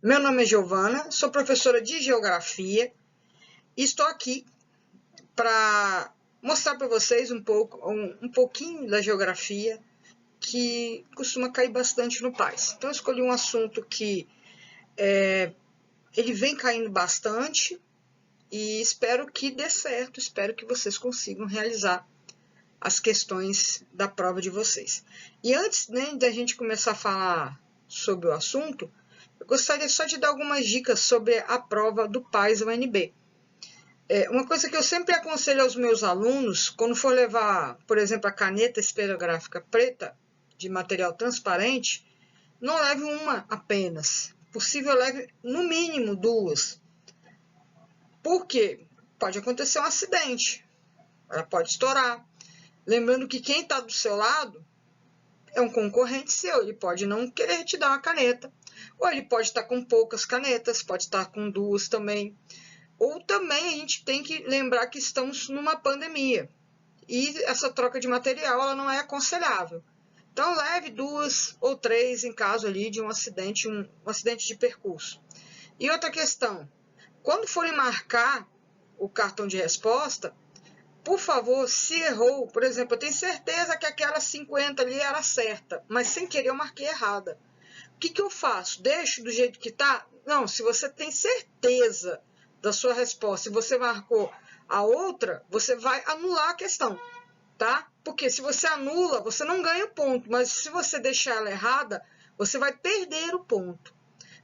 Meu nome é Giovana, sou professora de Geografia e estou aqui para mostrar para vocês um pouquinho da geografia que costuma cair bastante no PAS. Então eu escolhi um assunto que ele vem caindo bastante e espero que dê certo, espero que vocês consigam realizar as questões da prova de vocês. E antes, da gente começar a falar sobre o assunto, eu gostaria só de dar algumas dicas sobre a prova do PAS UNB. Uma coisa que eu sempre aconselho aos meus alunos, quando for levar, por exemplo, a caneta esferográfica preta de material transparente, não leve uma apenas. Possível, leve no mínimo duas. Por quê? Pode acontecer um acidente, ela pode estourar. Lembrando que quem está do seu lado é um concorrente seu, ele pode não querer te dar uma caneta, ou ele pode estar com poucas canetas, pode estar com duas também. Ou também a gente tem que lembrar que estamos numa pandemia e essa troca de material ela não é aconselhável. Então leve duas ou três em caso ali de um acidente de percurso. E outra questão, quando forem marcar o cartão de resposta, por favor, se errou, por exemplo, eu tenho certeza que aquela 50 ali era certa, mas sem querer eu marquei errada. O que eu faço? Deixo do jeito que está? Não, se você tem certeza da sua resposta e você marcou a outra, você vai anular a questão, tá? Porque se você anula, você não ganha o ponto, mas se você deixar ela errada, você vai perder o ponto.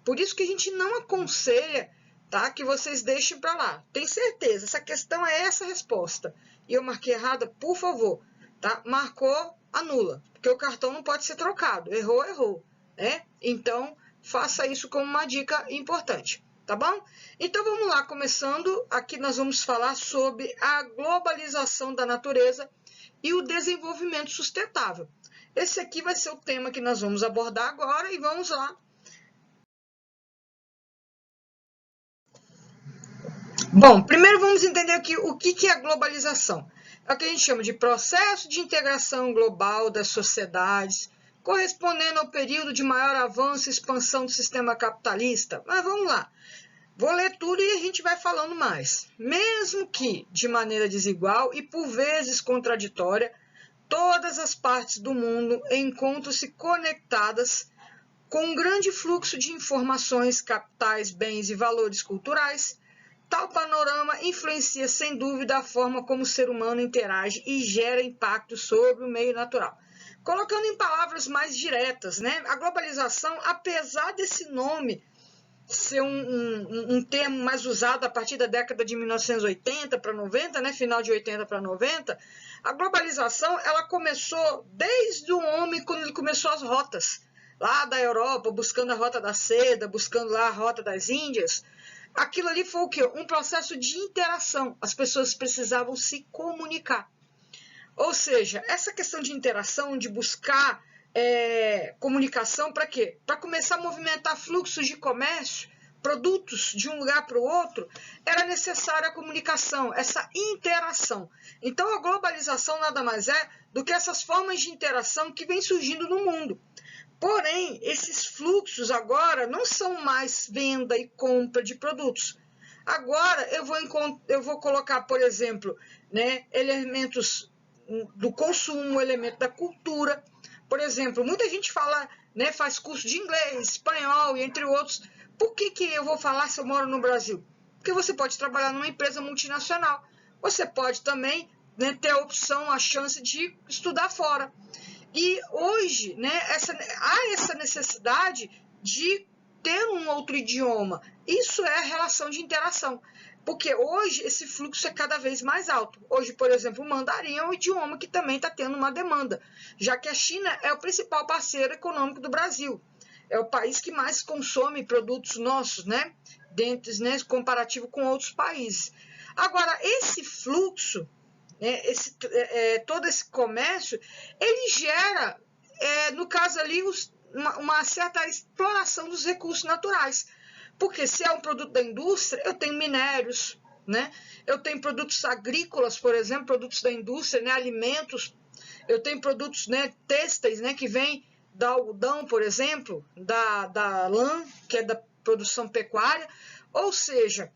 Por isso que a gente não aconselha, tá, que vocês deixem para lá. Tem certeza, essa questão é essa resposta. E eu marquei errada, por favor, tá? Marcou, anula, porque o cartão não pode ser trocado. Errou, errou, né? Então, faça isso como uma dica importante, tá bom? Então, vamos lá, começando. Aqui nós vamos falar sobre a globalização da natureza e o desenvolvimento sustentável. Esse aqui vai ser o tema que nós vamos abordar agora e vamos lá. Bom, primeiro vamos entender aqui o que é a globalização. É o que a gente chama de processo de integração global das sociedades, correspondendo ao período de maior avanço e expansão do sistema capitalista. Mas vamos lá, vou ler tudo e a gente vai falando mais. Mesmo que de maneira desigual e por vezes contraditória, todas as partes do mundo encontram-se conectadas com um grande fluxo de informações, capitais, bens e valores culturais. Tal panorama influencia, sem dúvida, a forma como o ser humano interage e gera impacto sobre o meio natural. Colocando em palavras mais diretas, né? A globalização, apesar desse nome ser um termo mais usado a partir da década de 1980 para 90, né? Final de 80 para 90, a globalização ela começou desde o homem, quando ele começou as rotas, lá da Europa, buscando a rota da seda, buscando lá a rota das Índias. Aquilo ali foi o quê? Um processo de interação. As pessoas precisavam se comunicar. Ou seja, essa questão de interação, de buscar comunicação, para quê? Para começar a movimentar fluxos de comércio, produtos de um lugar para o outro, era necessária a comunicação, essa interação. Então, a globalização nada mais é do que essas formas de interação que vêm surgindo no mundo. Porém, esses fluxos agora não são mais venda e compra de produtos. Agora eu vou colocar, por exemplo, né, elementos do consumo, elemento da cultura. Por exemplo, muita gente fala, né, faz curso de inglês, espanhol e entre outros. Por que eu vou falar se eu moro no Brasil? Porque você pode trabalhar numa empresa multinacional. Você pode também, né, ter a opção, a chance de estudar fora. E hoje, né, há essa necessidade de ter um outro idioma. Isso é a relação de interação. Porque hoje esse fluxo é cada vez mais alto. Hoje, por exemplo, o mandarim é um idioma que também está tendo uma demanda, já que a China é o principal parceiro econômico do Brasil. É o país que mais consome produtos nossos, né? Dentro, né, comparativo com outros países. Agora, esse fluxo, todo esse comércio, ele gera, no caso ali, uma certa exploração dos recursos naturais. Porque se é um produto da indústria, eu tenho minérios, né? Eu tenho produtos agrícolas, por exemplo, produtos da indústria, né? Alimentos. Eu tenho produtos, né, têxteis, né, que vêm da algodão, por exemplo, da lã, que é produção pecuária, ou seja,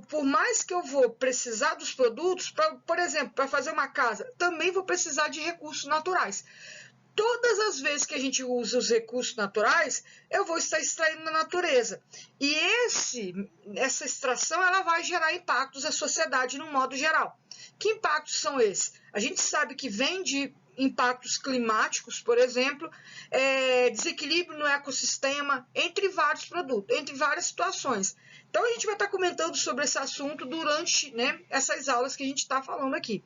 por mais que eu vou precisar dos produtos, por exemplo, para fazer uma casa, também vou precisar de recursos naturais. Todas as vezes que a gente usa os recursos naturais, eu vou estar extraindo da natureza. E essa extração ela vai gerar impactos à sociedade no modo geral. Que impactos são esses? A gente sabe que vem de impactos climáticos, por exemplo, desequilíbrio no ecossistema, entre vários produtos, entre várias situações. Então, a gente vai estar comentando sobre esse assunto durante, né, essas aulas que a gente está falando aqui.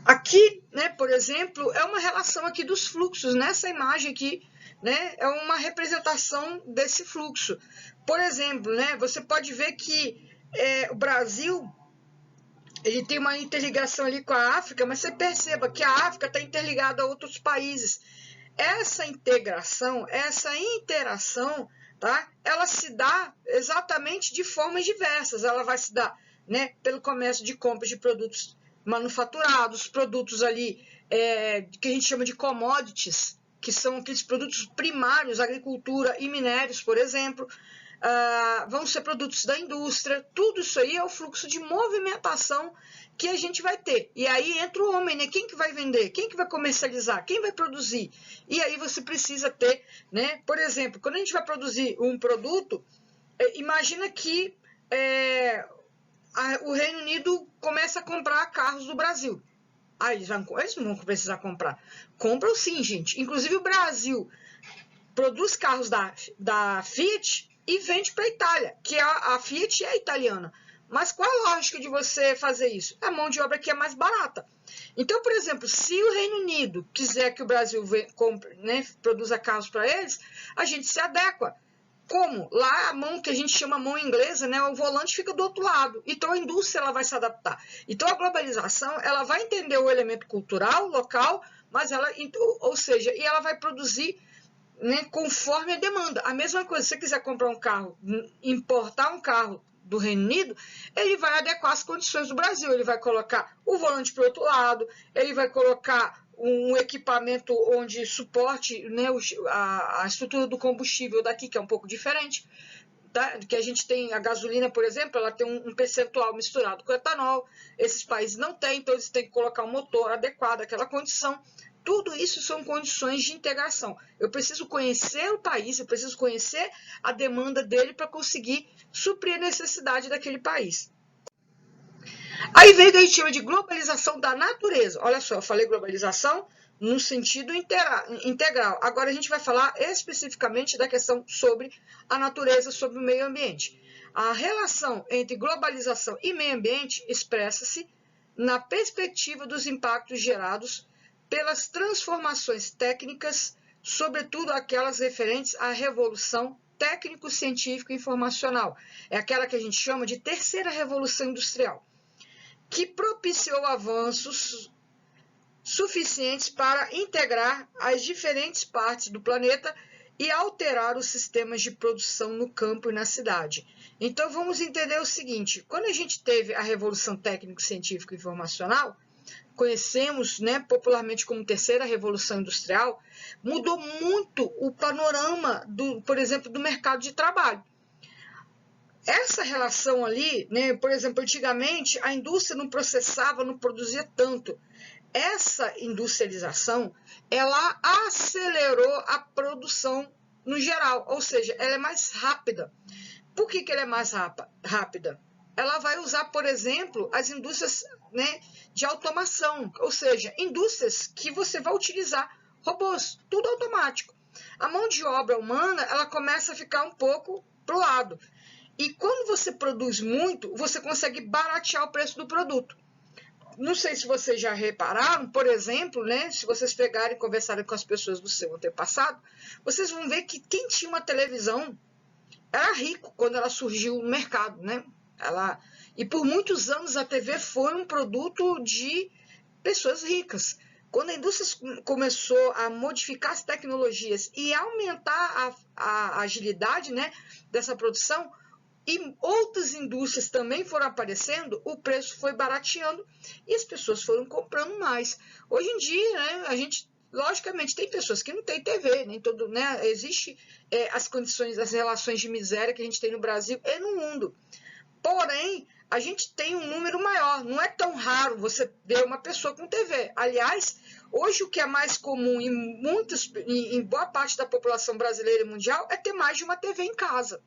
Aqui, né, por exemplo, é uma relação aqui dos fluxos. Nessa imagem aqui, né, é uma representação desse fluxo. Por exemplo, né, você pode ver que o Brasil ele tem uma interligação ali com a África, mas você perceba que a África está interligada a outros países. Essa integração, essa interação, tá, ela se dá exatamente de formas diversas. Ela vai se dar, né, pelo comércio de compras de produtos manufaturados, produtos ali que a gente chama de commodities, que são aqueles produtos primários, agricultura e minérios, por exemplo, vão ser produtos da indústria, tudo isso aí é o fluxo de movimentação que a gente vai ter. E aí entra o homem, né? Quem que vai vender? Quem que vai comercializar? Quem vai produzir? E aí você precisa ter, né? Por exemplo, quando a gente vai produzir um produto, imagina que o Reino Unido começa a comprar carros do Brasil. Eles não vão precisar comprar. Compram sim, gente. Inclusive o Brasil produz carros da Fiat e vende para a Itália, que a Fiat é italiana. Mas qual a lógica de você fazer isso? A mão de obra aqui é mais barata. Então, por exemplo, se o Reino Unido quiser que o Brasil compre, né, produza carros para eles, a gente se adequa. Como? Lá a mão que a gente chama mão inglesa, né, o volante fica do outro lado. Então a indústria ela vai se adaptar. Então a globalização ela vai entender o elemento cultural, local, mas ou seja, e ela vai produzir, né, conforme a demanda. A mesma coisa, se você quiser comprar um carro, importar um carro do Reino Unido, ele vai adequar as condições do Brasil. Ele vai colocar o volante para o outro lado, ele vai colocar um equipamento onde suporte, né, a estrutura do combustível daqui, que é um pouco diferente, tá? Que a gente tem a gasolina, por exemplo, ela tem um percentual misturado com etanol, esses países não têm, então eles têm que colocar um motor adequado àquela condição. Tudo isso são condições de integração. Eu preciso conhecer o país, eu preciso conhecer a demanda dele para conseguir suprir a necessidade daquele país. Aí vem o que a gente chama de globalização da natureza. Olha só, eu falei globalização no sentido integral. Agora a gente vai falar especificamente da questão sobre a natureza, sobre o meio ambiente. A relação entre globalização e meio ambiente expressa-se na perspectiva dos impactos gerados pelas transformações técnicas, sobretudo aquelas referentes à revolução técnico-científico-informacional. É aquela que a gente chama de terceira revolução industrial, que propiciou avanços suficientes para integrar as diferentes partes do planeta e alterar os sistemas de produção no campo e na cidade. Então, vamos entender o seguinte, quando a gente teve a Revolução Técnico-Científico-Informacional, conhecemos, né, popularmente como Terceira Revolução Industrial, mudou muito o panorama, por exemplo, do mercado de trabalho. Essa relação ali, né, por exemplo, antigamente a indústria não processava, não produzia tanto. Essa industrialização, ela acelerou a produção no geral, ou seja, ela é mais rápida. Por que ela é mais rápida? Ela vai usar, por exemplo, as indústrias, né, de automação, ou seja, indústrias que você vai utilizar robôs, tudo automático. A mão de obra humana, ela começa a ficar um pouco para o lado. E quando você produz muito, você consegue baratear o preço do produto. Não sei se vocês já repararam, por exemplo, né, se vocês pegarem e conversarem com as pessoas do seu antepassado, vocês vão ver que quem tinha uma televisão era rico quando ela surgiu no mercado, né? E por muitos anos a TV foi um produto de pessoas ricas. Quando a indústria começou a modificar as tecnologias e aumentar a agilidade, né, dessa produção, e outras indústrias também foram aparecendo, o preço foi barateando e as pessoas foram comprando mais. Hoje em dia, né, a gente Logicamente, tem pessoas que não têm TV, nem todo, né? Existe as condições, as relações de miséria que a gente tem no Brasil e no mundo. Porém, a gente tem um número maior, não é tão raro você ver uma pessoa com TV. Aliás, hoje o que é mais comum em boa parte da população brasileira e mundial é ter mais de uma TV em casa.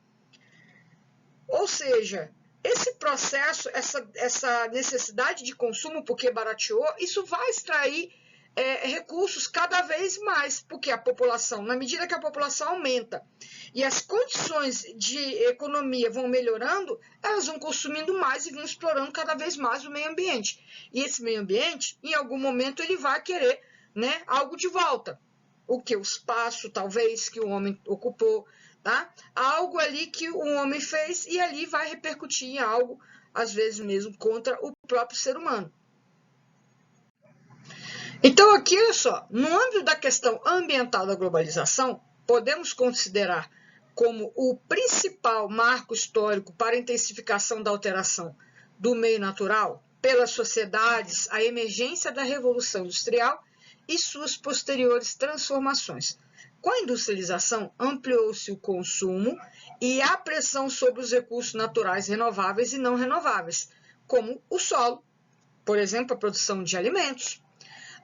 Ou seja, esse processo, essa necessidade de consumo, porque barateou, isso vai extrair recursos cada vez mais, porque a população, na medida que a população aumenta e as condições de economia vão melhorando, elas vão consumindo mais e vão explorando cada vez mais o meio ambiente. E esse meio ambiente, em algum momento, ele vai querer, né, algo de volta. O que? O espaço, talvez, que o homem ocupou, tá? Algo ali que o homem fez e ali vai repercutir em algo, às vezes mesmo, contra o próprio ser humano. Então, aqui, olha só, no âmbito da questão ambiental da globalização, podemos considerar como o principal marco histórico para a intensificação da alteração do meio natural pelas sociedades, a emergência da Revolução Industrial e suas posteriores transformações. Com a industrialização, ampliou-se o consumo e a pressão sobre os recursos naturais renováveis e não renováveis, como o solo, por exemplo, a produção de alimentos,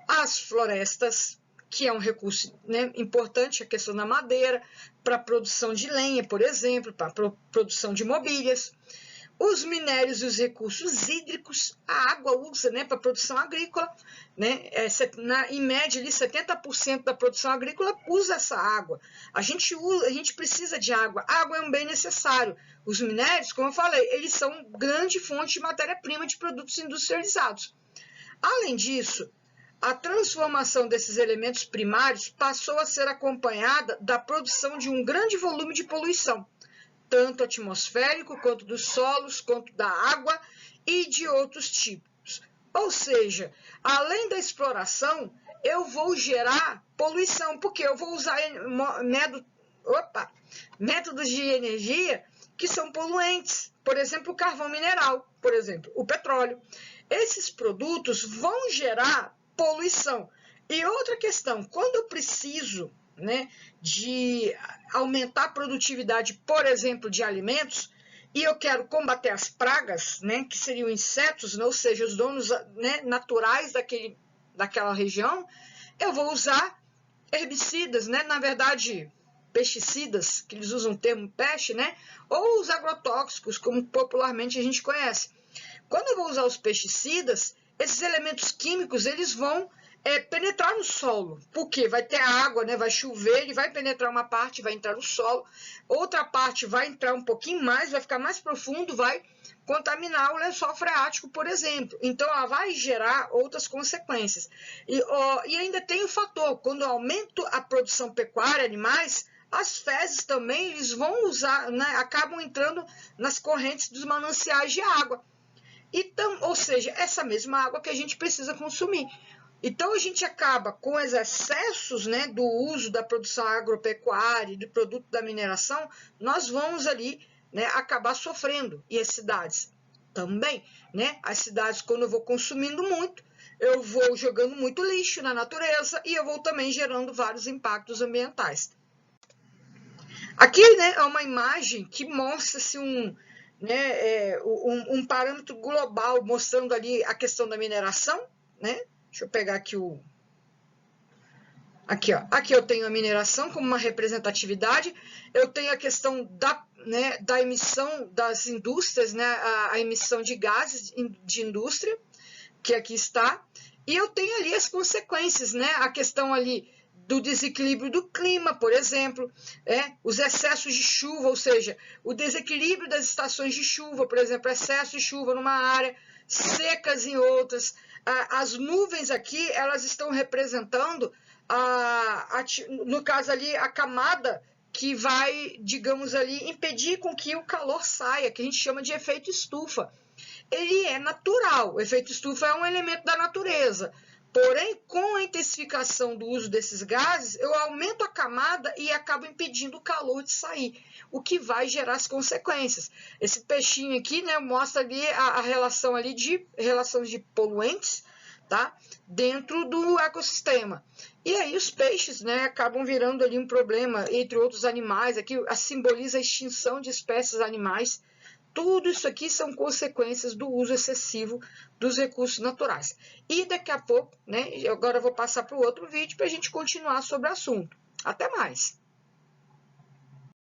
as florestas, que é um recurso, né, importante, a questão da madeira, para a produção de lenha, por exemplo, para a produção de mobílias, os minérios e os recursos hídricos, a água usa, né, para a produção agrícola, né, em média, ali, 70% da produção agrícola usa essa água. A gente precisa de água. A água é um bem necessário. Os minérios, como eu falei, eles são grande fonte de matéria-prima de produtos industrializados. Além disso, a transformação desses elementos primários passou a ser acompanhada da produção de um grande volume de poluição, tanto atmosférico, quanto dos solos, quanto da água e de outros tipos. Ou seja, além da exploração, eu vou gerar poluição, porque eu vou usar métodos de energia que são poluentes. Por exemplo, o carvão mineral, por exemplo, o petróleo. Esses produtos vão gerar poluição. E outra questão, quando eu preciso, né, de aumentar a produtividade, por exemplo, de alimentos, e eu quero combater as pragas, né, que seriam insetos, ou seja, os donos, né, naturais daquela região, eu vou usar herbicidas, né, na verdade, pesticidas, que eles usam o termo peste, né, ou os agrotóxicos, como popularmente a gente conhece. Quando eu vou usar os pesticidas, esses elementos químicos, eles vão penetrar no solo, porque vai ter água, né, vai chover, ele vai penetrar uma parte, vai entrar no solo, outra parte vai entrar um pouquinho mais, vai ficar mais profundo, vai contaminar o lençol freático, por exemplo. Então, ela vai gerar outras consequências. E ainda tem o fator, quando eu aumento a produção pecuária, animais, as fezes também, eles vão usar, né, acabam entrando nas correntes dos mananciais de água. Então, ou seja, essa mesma água que a gente precisa consumir. Então, a gente acaba com os excessos, né, do uso da produção agropecuária e do produto da mineração, nós vamos ali, né, acabar sofrendo. E as cidades também, né? As cidades, quando eu vou consumindo muito, eu vou jogando muito lixo na natureza e eu vou também gerando vários impactos ambientais. Aqui, né, é uma imagem que mostra-se um parâmetro global, mostrando ali a questão da mineração, né? Deixa eu pegar aqui Aqui, ó. Aqui eu tenho a mineração como uma representatividade, eu tenho a questão da emissão das indústrias, né? A emissão de gases de indústria, que aqui está, e eu tenho ali as consequências, né? A questão ali do desequilíbrio do clima, por exemplo, os excessos de chuva, ou seja, o desequilíbrio das estações de chuva, por exemplo, excesso de chuva numa área, secas em outras. As nuvens aqui, elas estão representando, no caso ali, a camada que vai, digamos ali, impedir com que o calor saia, que a gente chama de efeito estufa. Ele é natural, o efeito estufa é um elemento da natureza. Porém, com a intensificação do uso desses gases, eu aumento a camada e acabo impedindo o calor de sair, o que vai gerar as consequências. Esse peixinho aqui, né, mostra ali a relação ali de relações de poluentes, tá? Dentro do ecossistema. E aí os peixes, né, acabam virando ali um problema, entre outros animais, aqui simboliza a extinção de espécies animais. Tudo isso aqui são consequências do uso excessivo dos recursos naturais. E daqui a pouco, né, agora eu vou passar para o outro vídeo para a gente continuar sobre o assunto. Até mais!